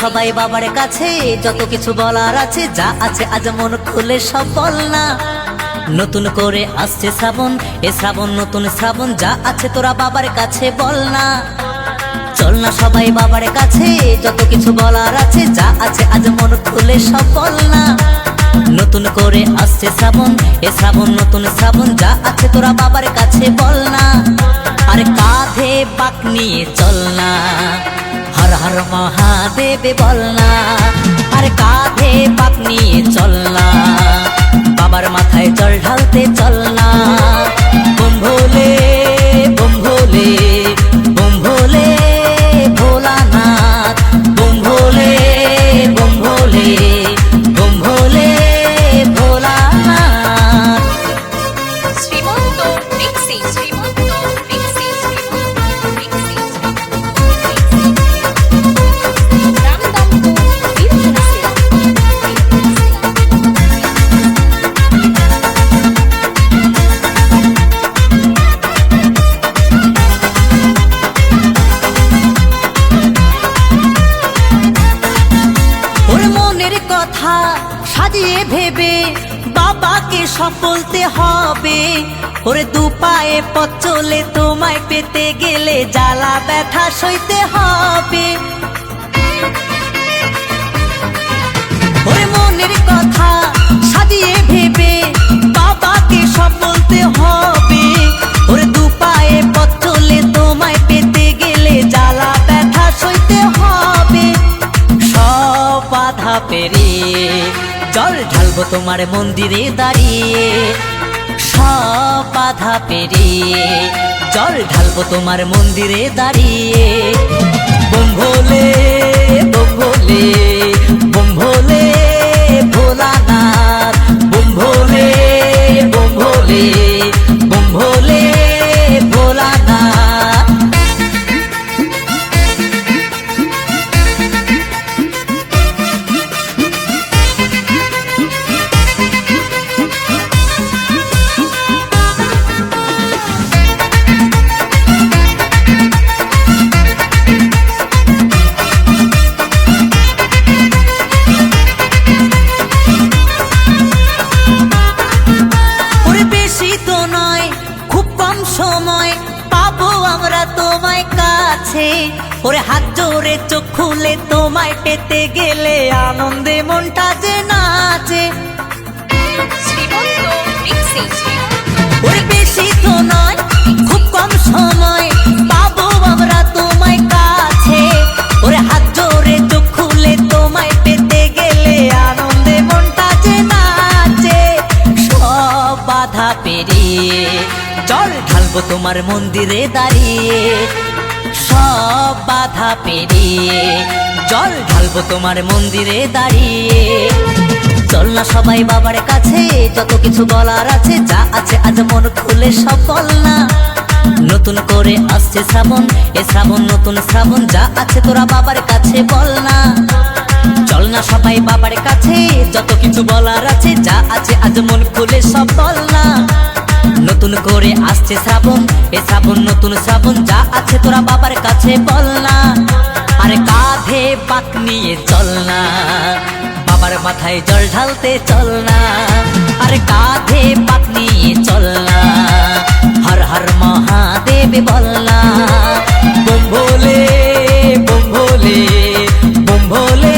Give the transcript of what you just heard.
সবাই বাবার কাছে, যত কিছু বলার আছে, যা আছে আজ মন খুলে সব বল না। নতুন করে আসছে শ্রাবণ, এ শ্রাবণ নতুন শ্রাবণ, যা আছে তোরা বাবার কাছে বল না। চল না সবাই বাবার কাছে, যত কিছু বলার আছে, যা আছে আজ মন খুলে সব বল না। নতুন করে আসছে শ্রাবণ, এ শ্রাবণ নতুন শ্রাবণ, যা আছে তোরা বাবার কাছে বল না। আর কাঁধে বাঁক নিয়ে চল না, হর হর মহাদেব বল না। আর কাঁধে বাঁক নিয়ে চল না, বাবার মাথায় জল ঢালতে চল না। বম ভোলে বম ভোলে বম ভোলে ভোলানাথ, বম ভোলে বম ভোলে বম ভোলে ভোলানাথ। শ্রীমন্ত মিক্সি, শ্রীমন্ত মিক্সি, শ্রীমন্ত মিক্সি, রামদামপুর বিরুধুরাসি। ওরে মনের কথা সাজিয়ে ভেবে বাবাকে সব বলতে হবে। ওরে দু পায়ে পথ চলে তোমায় পেতে গেলে জ্বালা ব্যথা সইতে হবে। ওরে মনের কথা সাজিয়ে ভেবে বাবাকে সব বলতে হবে। ওরে দু পায়ে পথ চলে তোমায় পেতে গেলে জ্বালা ব্যথা সইতে হবে। সব বাধা পেরিয়ে জল ঢালবো তোমার মন্দিরে দাঁড়িয়ে। সব বাধা পেরিয়ে জল ঢালবো তোমার মন্দিরে দাঁড়িয়ে। বম ভোলে বম ভোলে বম ভোলে ভোলানাথ, বম ভোলে বম ভোলে বম ভোলে ভোলানাথ। সময় পাবো আমরা তোমায় কাছে। ওরে হাত জোরে চোখ খুলে তোমায় পেতে গেলে আনন্দে মনটা যে নাচে। শ্রীমন্ত মিক্সি, ওরে বেশি তো নয় খুব কম সময় পাবো আমরা তোমায় কাছে। ওরে হাত জোরে চোখ খুলে তোমায় পেতে গেলে আনন্দে মনটা যে নাচে। সব বাধা পেরিয়ে জল ঢালবো তোমার মন্দিরে দাঁড়িয়ে। সব বাধা পেরিয়ে জল ঢালবো তোমার মন্দিরে দাঁড়িয়ে। চল না সবাই বাবার কাছে, যত কিছু বলার আছে, যা আছে আজ মন খুলে সব বল না। নতুন করে আসছে শ্রাবণ, এ শ্রাবণ নতুন শ্রাবণ, যা আছে তোরা বাবার কাছে বল না। চল না সবাই বাবার কাছে, যত কিছু বলার আছে, যা আছে আজ মন খুলে সব বল না। নতুন করে আসছে শ্রাবণ, এ শ্রাবণ নতুন শ্রাবণ, যা আছে তোরা বাবার কাছে বল না। আরে কাঁধে বাঁক নিয়ে চল না, বাবার মাথায় জল ঢালতে চল না। আরে কাঁধে বাঁক নিয়ে চল না, হর হর মহাদেব বল না। বম ভোলে বম ভোলে বম ভোলে